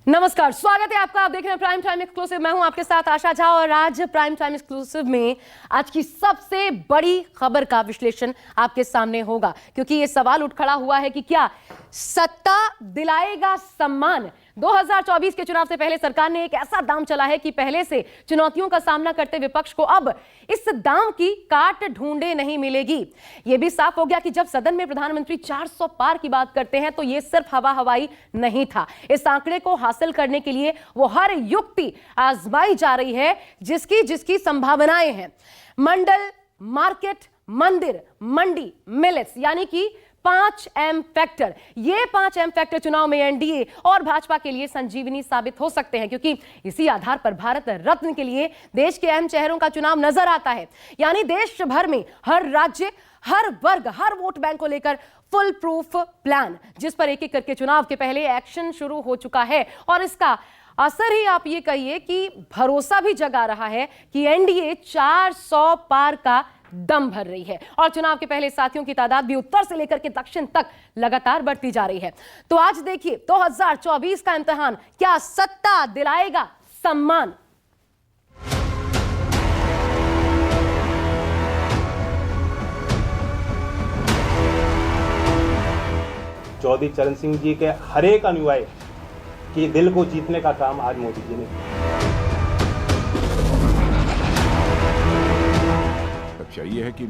नमस्कार, स्वागत है आपका। आप देख रहे हैं प्राइम टाइम एक्सक्लूसिव। मैं हूं आपके साथ आशा झा और आज प्राइम टाइम एक्सक्लूसिव में आज की सबसे बड़ी खबर का विश्लेषण आपके सामने होगा, क्योंकि ये सवाल उठ खड़ा हुआ है कि क्या सत्ता दिलाएगा सम्मान। 2024 के चुनाव से पहले सरकार ने एक ऐसा दांव चला है कि पहले से चुनौतियों का सामना करते विपक्ष को अब इस दांव की काट ढूंढे नहीं मिलेगी। यह भी साफ हो गया कि जब सदन में प्रधानमंत्री 400 पार की बात करते हैं तो यह सिर्फ हवा हवाई नहीं था। इस आंकड़े को हासिल करने के लिए वो हर युक्ति आजमाई जा रही है जिसकी संभावनाएं हैं। मंडल, मार्केट, मंदिर, मंडी, मिलेट्स, यानी कि 5M फैक्टर। ये 5M फैक्टर चुनाव में एनडीए और भाजपा के लिए संजीवनी साबित हो सकते हैं, क्योंकि इसी आधार पर भारत रत्न के लिए देश के अहम चेहरों का चुनाव नजर आता है। यानी देश भर में हर राज्य, हर वर्ग, हर वोट बैंक को लेकर फुल प्रूफ प्लान, जिस पर एक एक करके चुनाव के पहले एक्शन शुरू हो चुका है। और इसका असर ही आप ये कहिए कि भरोसा भी जगा रहा है कि एनडीए 400 पार का दम भर रही है। और चुनाव के पहले साथियों की तादाद भी उत्तर से लेकर के दक्षिण तक लगातार बढ़ती जा रही है। तो आज देखिए 2024 का इम्तिहान, क्या सत्ता दिलाएगा सम्मान। चौधरी चरण सिंह जी के हर एक अनुयायी के दिल को जीतने का काम आज मोदी जी ने किया। चाहिए है कि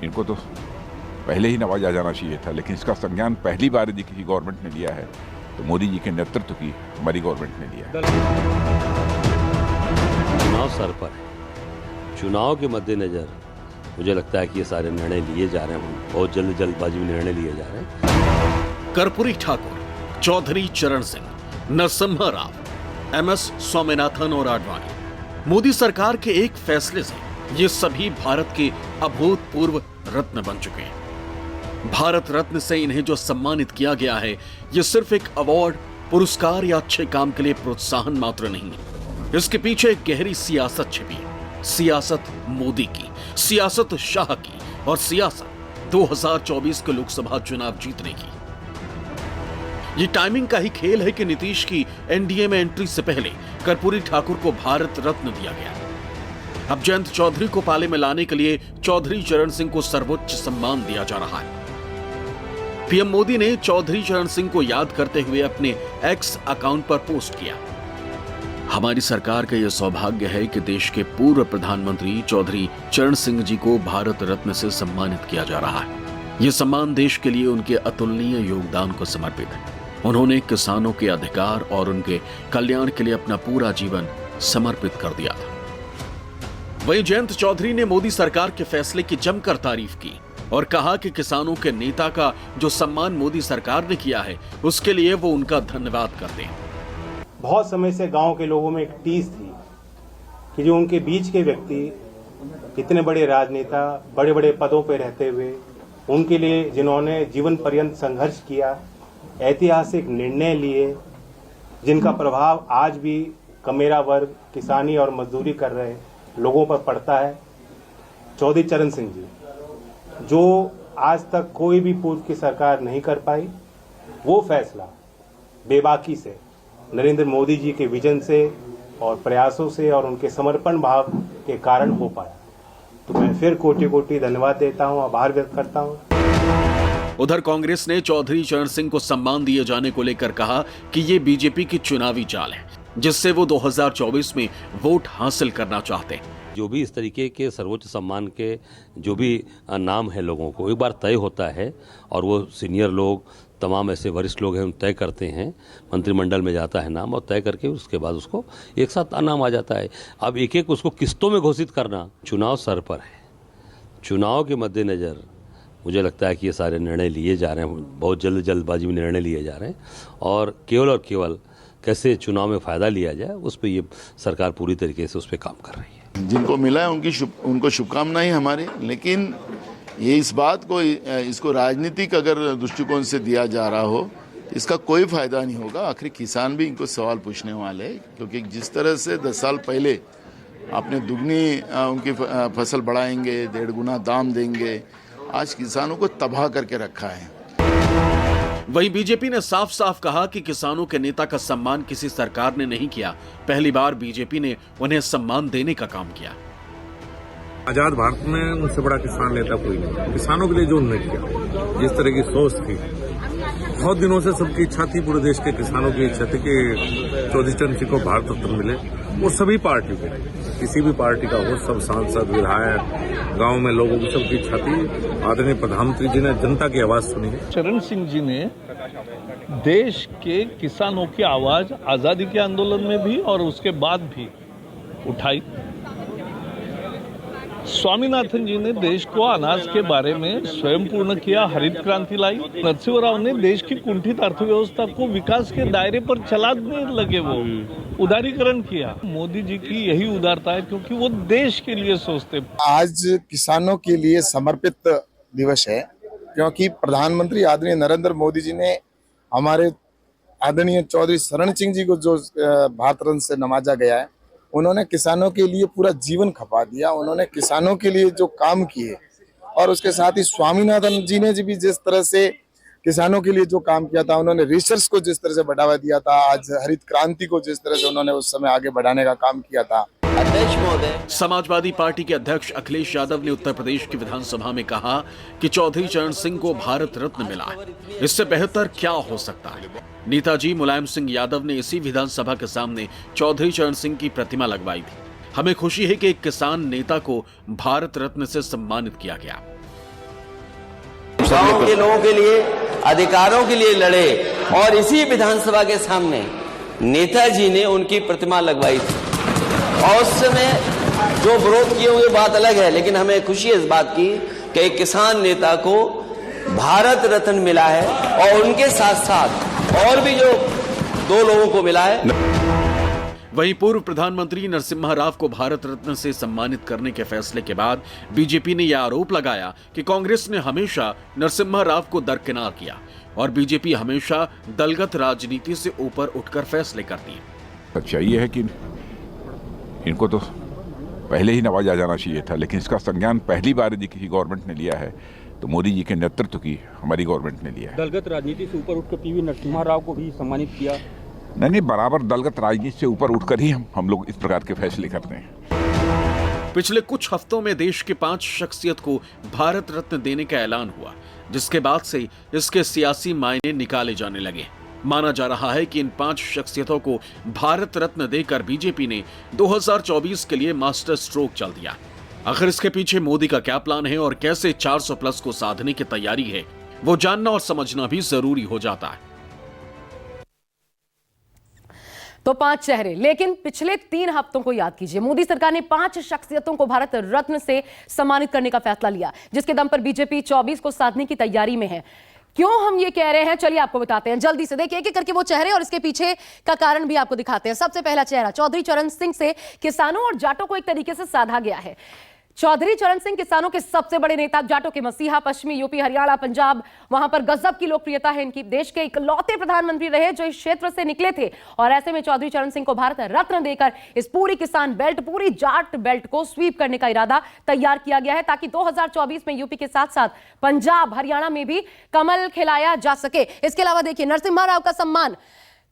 इनको तो पहले ही नवाजा जाना चाहिए था, लेकिन इसका संज्ञान पहली बार यदि किसी गवर्नमेंट ने लिया है तो मोदी जी के नेतृत्व की हमारी गवर्नमेंट ने लिया है। चुनाव सर पर है। चुनाव के मद्देनजर मुझे लगता है कि ये सारे निर्णय लिए जा रहे हैं, बहुत जल्दबाजी में निर्णय लिए जा रहे हैं। कर्पूरी ठाकुर, चौधरी चरण सिंह, नरसिम्हा राव, MS स्वामीनाथन और आडवाणी। मोदी सरकार के एक फैसले से ये सभी भारत के अभूतपूर्व रत्न बन चुके हैं। भारत रत्न से इन्हें जो सम्मानित किया गया है, ये सिर्फ एक अवार्ड, पुरस्कार या अच्छे काम के लिए प्रोत्साहन मात्र नहीं है। इसके पीछे एक गहरी सियासत छिपी है। सियासत मोदी की, सियासत शाह की और सियासत 2024 के लोकसभा चुनाव जीतने की। ये टाइमिंग का ही खेल है कि नीतीश की एनडीए में एंट्री से पहले कर्पूरी ठाकुर को भारत रत्न दिया गया। अब जयंत चौधरी को पाले में लाने के लिए चौधरी चरण सिंह को सर्वोच्च सम्मान दिया जा रहा है। पीएम मोदी ने चौधरी चरण सिंह को याद करते हुए अपने एक्स अकाउंट पर पोस्ट किया, हमारी सरकार का यह सौभाग्य है कि देश के पूर्व प्रधानमंत्री चौधरी चरण सिंह जी को भारत रत्न से सम्मानित किया जा रहा है। यह सम्मान देश के लिए उनके अतुलनीय योगदान को समर्पित है। उन्होंने किसानों के अधिकार और उनके कल्याण के लिए अपना पूरा जीवन समर्पित कर दिया था। वहीं जयंत चौधरी ने मोदी सरकार के फैसले की जमकर तारीफ की और कहा कि किसानों के नेता का जो सम्मान मोदी सरकार ने किया है, उसके लिए वो उनका धन्यवाद करते हैं। बहुत समय से गांव के लोगों में एक टीस थी कि जो उनके बीच के व्यक्ति, इतने बड़े राजनेता, बड़े बड़े पदों पर रहते हुए, उनके लिए जिन्होंने जीवन पर्यंत संघर्ष किया, ऐतिहासिक निर्णय लिए, जिनका प्रभाव आज भी कमेरा वर्ग, किसानी और मजदूरी कर रहे लोगों पर पड़ता है, चौधरी चरण सिंह जी, जो आज तक कोई भी पूर्व की सरकार नहीं कर पाई, वो फैसला बेबाकी से नरेंद्र मोदी जी के विजन से और प्रयासों से और उनके समर्पण भाव के कारण हो पाया। तो मैं फिर कोटि कोटि धन्यवाद देता हूं, आभार व्यक्त करता हूं। उधर कांग्रेस ने चौधरी चरण सिंह को सम्मान दिए जाने को लेकर कहा कि ये बीजेपी की चुनावी चाल है, जिससे वो 2024 में वोट हासिल करना चाहते हैं। जो भी इस तरीके के सर्वोच्च सम्मान के जो भी नाम है लोगों को एक बार तय होता है और वो सीनियर लोग, तमाम ऐसे वरिष्ठ लोग हैं, हम तय करते हैं, मंत्रिमंडल में जाता है नाम और तय करके उसके बाद उसको एक साथ नाम आ जाता है। अब एक एक उसको किस्तों में घोषित करना, चुनाव सर पर है। चुनाव के मद्देनजर मुझे लगता है कि ये सारे निर्णय लिए जा रहे हैं, बहुत जल्दबाजी में निर्णय लिए जा रहे हैं और केवल कैसे चुनाव में फ़ायदा लिया जाए उस पर ये सरकार पूरी तरीके से उस पर काम कर रही है। जिनको मिला है उनको शुभकामनाएं हमारी, लेकिन ये इस बात को, इसको राजनीतिक अगर दृष्टिकोण से दिया जा रहा हो, इसका कोई फायदा नहीं होगा। आखिर किसान भी इनको सवाल पूछने वाले हैं, क्योंकि जिस तरह से 10 साल पहले आपने दुगनी उनकी फसल बढ़ाएंगे, 1.5 गुना दाम देंगे, आज किसानों को तबाह करके रखा है। वहीं बीजेपी ने साफ साफ कहा कि किसानों के नेता का सम्मान किसी सरकार ने नहीं किया, पहली बार बीजेपी ने उन्हें सम्मान देने का काम किया। आजाद भारत में उनसे बड़ा किसान नेता कोई नहीं। किसानों के लिए जो उन्होंने किया, जिस तरह की सोच थी, बहुत दिनों से सबकी इच्छा थी, पूरे देश के किसानों की इच्छा थी कि चौधरी चरण सिंह को भारत रत्न मिले। वो सभी पार्टी के, किसी भी पार्टी का हो, सब सांसद, विधायक, गांव में लोगों की सबकी इच्छा थी। आदरणीय प्रधानमंत्री जी ने जनता की आवाज सुनी है। चरण सिंह जी ने देश के किसानों की आवाज आजादी के आंदोलन में भी और उसके बाद भी उठाई। स्वामीनाथन जी ने देश को अनाज के बारे में स्वयं पूर्ण किया, हरित क्रांति लाई। नरसिंह राव ने देश की कुंठित अर्थव्यवस्था को विकास के दायरे पर चलाने लगे, वो उदारीकरण किया। मोदी जी की यही उदारता है, क्योंकि वो देश के लिए सोचते। आज किसानों के लिए समर्पित दिवस है, क्योंकि प्रधानमंत्री आदरणीय नरेंद्र मोदी जी ने हमारे आदरणीय चौधरी चरण सिंह जी को जो भारत रत्न से नवाजा गया है, उन्होंने किसानों के लिए पूरा जीवन खपा दिया। उन्होंने किसानों के लिए जो काम किए, और उसके साथ ही स्वामीनाथन जी ने भी जिस तरह से किसानों के लिए जो काम किया था, उन्होंने रिसर्च को जिस तरह से बढ़ावा दिया था, आज हरित क्रांति को जिस तरह से उन्होंने उस समय आगे बढ़ाने का काम किया था। समाजवादी पार्टी के अध्यक्ष अखिलेश यादव ने उत्तर प्रदेश की विधानसभा में कहा कि चौधरी चरण सिंह को भारत रत्न मिला है, इससे बेहतर क्या हो सकता है। नेताजी मुलायम सिंह यादव ने इसी विधानसभा के सामने चौधरी चरण सिंह की प्रतिमा लगवाई थी। हमें खुशी है कि एक किसान नेता को भारत रत्न से सम्मानित किया गया। गांव के लोगों के लिए, अधिकारों के लिए लड़े, और इसी विधानसभा के सामने नेताजी ने उनकी प्रतिमा लगवाई थी। और उस समय जो विरोध किए हुए बात अलग है, लेकिन हमें खुशी है इस बात की कि एक किसान नेता को भारत रत्न मिला है, और उनके साथ साथ और भी जो 2 लोगों को मिला है। वहीं पूर्व प्रधानमंत्री नरसिम्हा राव को भारत रत्न से सम्मानित करने के फैसले के बाद बीजेपी ने यह आरोप लगाया कि कांग्रेस ने हमेशा नरसिम्हा राव को दरकिनार किया, और बीजेपी हमेशा दलगत राजनीति से ऊपर उठकर फैसले करती है। सच्चाई ये है कि इनको तो पहले ही नवाजा जाना चाहिए था, लेकिन इसका संज्ञान पहली बार यदि किसी गवर्नमेंट ने लिया है तो मोदी जी के नेतृत्व की हमारी गवर्नमेंट ने लिया है। दलगत राजनीति से ऊपर उठकर पीवी नरसिम्हा राव को भी सम्मानित किया। नहीं, बराबर दलगत राजनीति से ऊपर उठकर ही हम लोग इस प्रकार के फैसले करते हैं। पिछले कुछ हफ्तों में देश के 5 शख्सियत को भारत रत्न देने का ऐलान हुआ, जिसके बाद से इसके सियासी मायने निकाले जाने लगे। माना जा रहा है कि इन 5 शख्सियतों को भारत रत्न देकर बीजेपी ने 2024 के लिए मास्टर स्ट्रोक चल दिया। आखिर इसके पीछे मोदी का क्या प्लान है और कैसे 400+ को साधने की तैयारी है, वो जानना और समझना भी जरूरी हो जाता है। तो 5 चेहरे, लेकिन पिछले 3 हफ्तों को याद कीजिए। मोदी सरकार ने 5 शख्सियतों को भारत रत्न से सम्मानित करने का फैसला लिया, जिसके दम पर बीजेपी 24 को साधने की तैयारी में है। क्यों हम ये कह रहे हैं, चलिए आपको बताते हैं। जल्दी से देखिए एक-एक करके वो चेहरे और इसके पीछे का कारण भी आपको दिखाते हैं। सबसे पहला चेहरा चौधरी चरण सिंह से किसानों और जाटों को एक तरीके से साधा गया है। चौधरी चरण सिंह किसानों के सबसे बड़े नेता, जाटों के मसीहा, पश्चिमी यूपी, हरियाणा, पंजाब, वहां पर गजब की लोकप्रियता है इनकी। देश के इकलौते प्रधानमंत्री रहे जो इस क्षेत्र से निकले थे, और ऐसे में चौधरी चरण सिंह को भारत रत्न देकर इस पूरी किसान बेल्ट, पूरी जाट बेल्ट को स्वीप करने का इरादा तैयार किया गया है, ताकि 2024 में यूपी के साथ साथ पंजाब, हरियाणा में भी कमल खिलाया जा सके। इसके अलावा देखिए नरसिम्हा राव का सम्मान,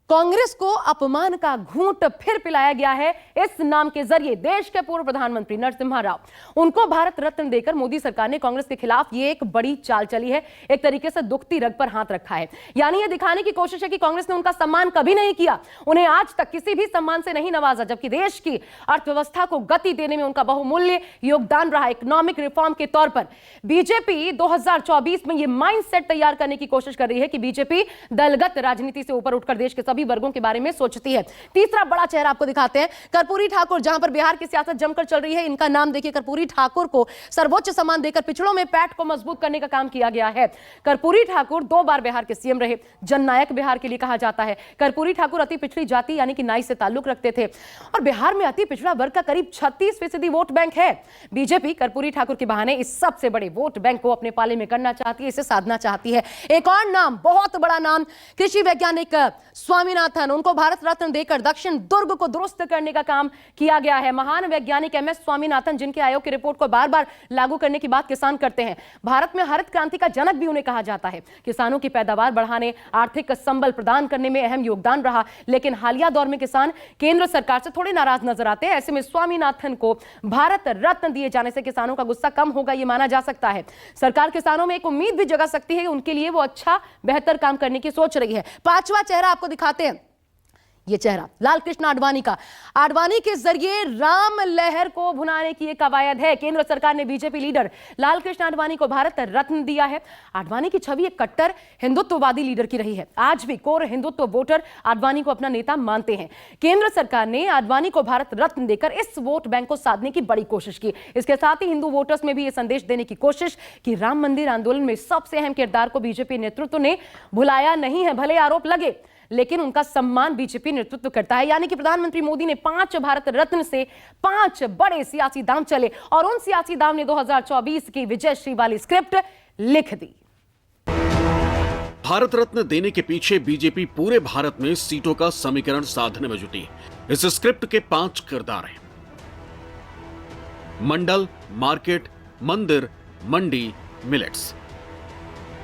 कांग्रेस को अपमान का घूंट फिर पिलाया गया है इस नाम के जरिए। देश के पूर्व प्रधानमंत्री नरसिम्हा राव, उनको भारत रत्न देकर मोदी सरकार ने कांग्रेस के खिलाफ ये एक बड़ी चाल चली है, एक तरीके से दुखती रग पर हाथ रखा है। यानी ये दिखाने की कोशिश है कि कांग्रेस ने उनका सम्मान कभी नहीं किया, उन्हें आज तक किसी भी सम्मान से नहीं नवाजा, जबकि देश की अर्थव्यवस्था को गति देने में उनका बहुमूल्य योगदान रहा। इकोनॉमिक रिफॉर्म के तौर पर बीजेपी 2024 में ये माइंडसेट तैयार करने की कोशिश कर रही है कि बीजेपी दलगत राजनीति से ऊपर उठकर देश के सभी वर्गों के बारे में सोचती है। तीसरा बड़ा चेहरा आपको दिखाते हैं, कर्पूरी ठाकुर। जहां पर बिहार की सियासत जमकर चल रही है, इनका नाम देखिए। कर्पूरी ठाकुर को सर्वोच्च सम्मान देकर पिछड़ों में पैठ को मजबूत करने का काम किया गया है। कर्पूरी ठाकुर 2 बार बिहार के सीएम रहे, जननायक बिहार के लिए कहा जाता है। कर्पूरी ठाकुर अति पिछड़ी जाति यानी कि नाई से ताल्लुक रखते थे, और बिहार में अति पिछड़ा वर्ग का करीब 36% वोट बैंक है। बीजेपी कर्पूरी ठाकुर के बहाने इस सबसे बड़े वोट बैंक को अपने पाले में करना चाहती है, इसे साधना चाहती है। एक और नाम, बहुत बड़ा नाम, कृषि वैज्ञानिक स्वामी स्वामीनाथन, उनको भारत रत्न देकर दक्षिण दुर्ग को दुरुस्त करने का काम किया गया है। महान वैज्ञानिक MS स्वामीनाथन, जिनके आयोग की रिपोर्ट को बार बार लागू करने की बात किसान करते हैं। भारत में हरित क्रांति का जनक भी उन्हें कहा जाता है। किसानों की पैदावार बढ़ाने, आर्थिक संबल प्रदान करने में अहम योगदान रहा। लेकिन हालिया दौर में किसान केंद्र सरकार से थोड़े नाराज नजर आते हैं। ऐसे में स्वामीनाथन को भारत रत्न दिए जाने से किसानों का गुस्सा कम होगा, यह माना जा सकता है। सरकार किसानों में एक उम्मीद भी जगा सकती है कि उनके लिए वो अच्छा बेहतर काम करने की सोच रही है। पांचवा चेहरा आपको दिखाते हैं, ये चेहरा लाल कृष्ण आडवाणी का। आडवाणी के जरिए राम लहर को भुनाने की एक कवायद है। केंद्र सरकार ने बीजेपी लीडर लाल कृष्ण आडवाणी को भारत रत्न दिया है। आडवाणी की छवि एक कट्टर हिंदुत्ववादी लीडर की रही है। आज भी कोर हिंदुत्व वोटर आडवाणी को अपना नेता मानते हैं। केंद्र सरकार ने आडवाणी को भारत रत्न देकर इस वोट बैंक को साधने की बड़ी कोशिश की। इसके साथ ही हिंदू वोटर्स में भी यह संदेश देने की कोशिश कि राम मंदिर आंदोलन में सबसे अहम किरदार को बीजेपी नेतृत्व ने भुलाया नहीं है। भले आरोप लगे, लेकिन उनका सम्मान बीजेपी नेतृत्व करता है। यानी कि प्रधानमंत्री मोदी ने 5 भारत रत्न से 5 बड़े सियासी दांव चले और उन सियासी दांव ने 2024 की विजयश्री वाली स्क्रिप्ट लिख दी। भारत रत्न देने के पीछे बीजेपी पूरे भारत में सीटों का समीकरण साधने में जुटी है। इस स्क्रिप्ट के 5 किरदार हैं: मंडल, मार्केट, मंदिर, मंडी, मिलेट्स।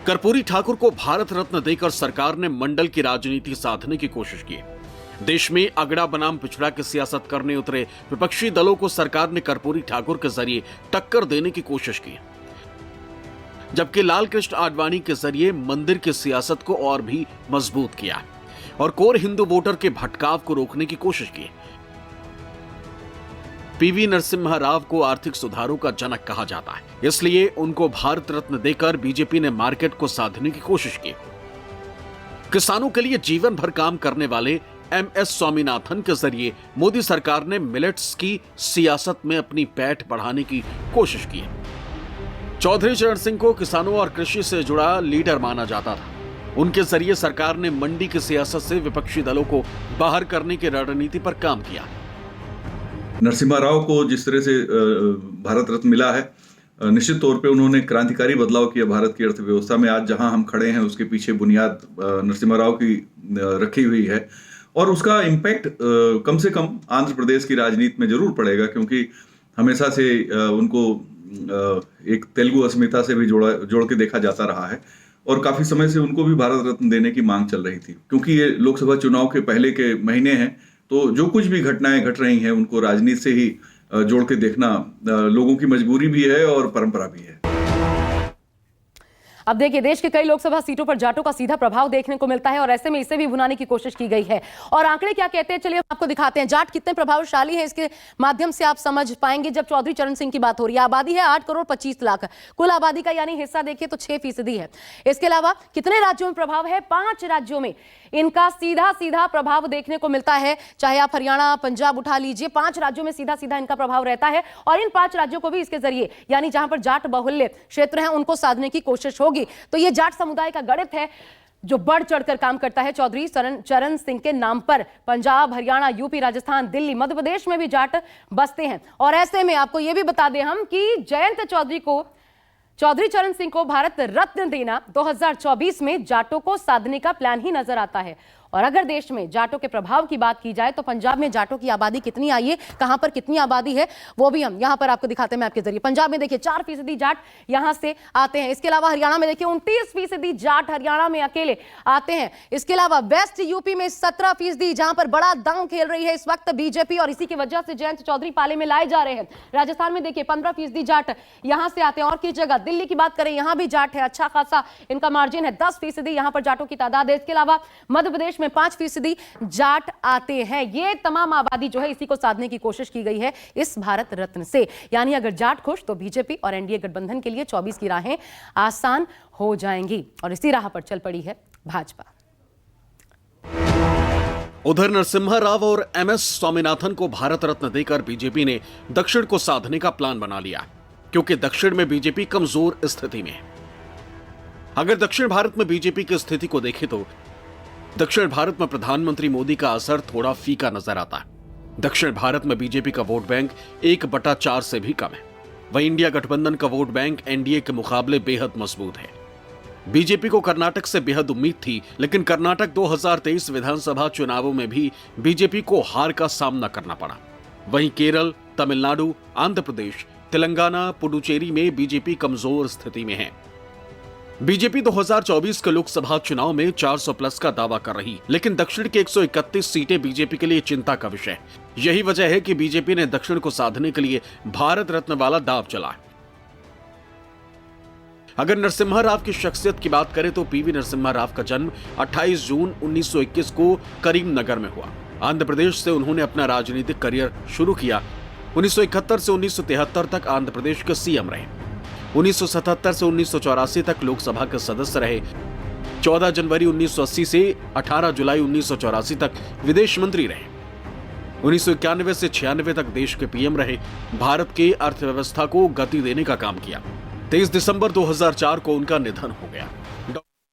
कर्पूरी ठाकुर को भारत रत्न देकर सरकार ने मंडल की राजनीति साधने की कोशिश की। देश में अगड़ा बनाम पिछड़ा की सियासत करने उतरे विपक्षी दलों को सरकार ने कर्पूरी ठाकुर के जरिए टक्कर देने की कोशिश की, जबकि लाल कृष्ण आडवाणी के जरिए मंदिर की सियासत को और भी मजबूत किया और कोर हिंदू वोटर के भटकाव को रोकने की कोशिश की। PV नरसिम्हा राव को आर्थिक सुधारों का जनक कहा जाता है, इसलिए उनको भारत रत्न देकर बीजेपी ने मार्केट को साधने की कोशिश की। किसानों के लिए जीवन भर काम करने वाले MS स्वामीनाथन के जरिए मोदी सरकार ने मिलेट्स की सियासत में अपनी पैठ बढ़ाने की कोशिश की। चौधरी चरण सिंह को किसानों और कृषि से जुड़ा लीडर माना जाता था। उनके जरिए सरकार ने मंडी की सियासत से विपक्षी दलों को बाहर करने की रणनीति पर काम किया। नरसिम्हा राव को जिस तरह से भारत रत्न मिला है, निश्चित तौर पे उन्होंने क्रांतिकारी बदलाव किया भारत की अर्थव्यवस्था में। आज जहां हम खड़े हैं उसके पीछे बुनियाद नरसिम्हा राव की रखी हुई है और उसका इम्पैक्ट कम से कम आंध्र प्रदेश की राजनीति में जरूर पड़ेगा, क्योंकि हमेशा से उनको एक तेलुगु अस्मिता से भी जोड़ के देखा जाता रहा है और काफी समय से उनको भी भारत रत्न देने की मांग चल रही थी। क्योंकि ये लोकसभा चुनाव के पहले के महीने हैं, तो जो कुछ भी घटनाएं घट रही हैं उनको राजनीति से ही जोड़ के देखना लोगों की मजबूरी भी है और परंपरा भी है। अब देखिए, देश के कई लोकसभा सीटों पर जाटों का सीधा प्रभाव देखने को मिलता है और ऐसे में इसे भी भुनाने की कोशिश की गई है। और आंकड़े क्या कहते हैं, चलिए हम आपको दिखाते हैं। जाट कितने प्रभावशाली हैं, इसके माध्यम से आप समझ पाएंगे। जब चौधरी चरण सिंह की बात हो रही है, आबादी है 8 करोड़ 25 लाख, कुल आबादी का यानी हिस्सा देखिए तो 6% है। इसके अलावा कितने राज्यों में प्रभाव है? 5 राज्यों में इनका सीधा सीधा प्रभाव देखने को मिलता है। चाहे आप हरियाणा, पंजाब उठा लीजिए, 5 राज्यों में सीधा सीधा इनका प्रभाव रहता है और इन 5 राज्यों को भी इसके जरिए, यानी जहां पर जाट बाहुल्य क्षेत्र हैं, उनको साधने की कोशिश होगी। तो ये जाट समुदाय का गणित है जो बढ़ चढ़कर काम करता है चौधरी चरण सिंह के नाम पर। पंजाब, हरियाणा, यूपी, राजस्थान, दिल्ली, मध्य प्रदेश में भी जाट बसते हैं। और ऐसे में आपको यह भी बता दें हम कि जयंत चौधरी चरण सिंह को भारत रत्न देना 2024 में जाटों को साधने का प्लान ही नजर आता है। और अगर देश में जाटों के प्रभाव की बात की जाए तो पंजाब में जाटों की आबादी कितनी आई है, कहां पर कितनी आबादी है, वो भी हम यहां पर आपको दिखाते हैं मैप के जरिए। पंजाब में देखिए 4% जाट यहां से आते हैं। इसके अलावा हरियाणा में देखिए 29% जाट हरियाणा में अकेले आते हैं। इसके अलावा वेस्ट यूपी में 17%, जहां पर बड़ा दांव खेल रही है इस वक्त बीजेपी और इसी की वजह से जयंत चौधरी पाले में लाए जा रहे हैं। राजस्थान में देखिए 15% जाट यहां से आते हैं। और किस जगह, दिल्ली की बात करें, यहां भी जाट है, अच्छा खासा इनका मार्जिन है, 10% यहां पर जाटों की तादाद है। इसके अलावा मध्य प्रदेश में 5% जाट आते हैं। ये तमाम आबादी जो है इसी को साधने की कोशिश की गई है इस भारत रत्न से। यानी अगर जाट खुश तो बीजेपी और एनडीए गठबंधन के लिए 24 की राहें आसान हो जाएंगी और इसी राह पर चल पड़ी है भाजपा। उधर नरसिम्हा राव और MS स्वामीनाथन को भारत रत्न देकर बीजेपी ने दक्षिण को साधने का प्लान बना लिया, क्योंकि दक्षिण में बीजेपी कमजोर स्थिति में है। अगर दक्षिण भारत में बीजेपी की स्थिति को देखें तो दक्षिण भारत में प्रधानमंत्री मोदी का असर थोड़ा फीका नजर आता है। दक्षिण भारत में बीजेपी का वोट बैंक 1/4 से भी कम है। वहीं इंडिया गठबंधन का वोट बैंक एनडीए के मुकाबले बेहद मजबूत है। बीजेपी को कर्नाटक से बेहद उम्मीद थी, लेकिन कर्नाटक 2023 विधानसभा चुनावों में भी बीजेपी को हार का सामना करना पड़ा। वहीं केरल, तमिलनाडु, आंध्र प्रदेश, तेलंगाना, पुडुचेरी में बीजेपी कमजोर स्थिति में है। बीजेपी 2024 के लोकसभा चुनाव में 400 प्लस का दावा कर रही, लेकिन दक्षिण के 131 सीटें बीजेपी के लिए चिंता का विषय। यही वजह है कि बीजेपी ने दक्षिण को साधने के लिए भारत रत्न वाला दांव चला। अगर नरसिम्हा राव की शख्सियत की बात करें तो पीवी नरसिम्हा राव का जन्म 28 जून 1921 को करीमनगर में हुआ। आंध्र प्रदेश से उन्होंने अपना राजनीतिक करियर शुरू किया। 1971 से 1973 तक आंध्र प्रदेश के सीएम रहे। 1977 से 1984 तक लोकसभा के सदस्य रहे। 14 जनवरी 1980 से 18 जुलाई 1984 तक विदेश मंत्री रहे। 1991 से 96 तक देश के पीएम रहे। भारत के अर्थव्यवस्था को गति देने का काम किया। 23 दिसंबर 2004 को उनका निधन हो गया।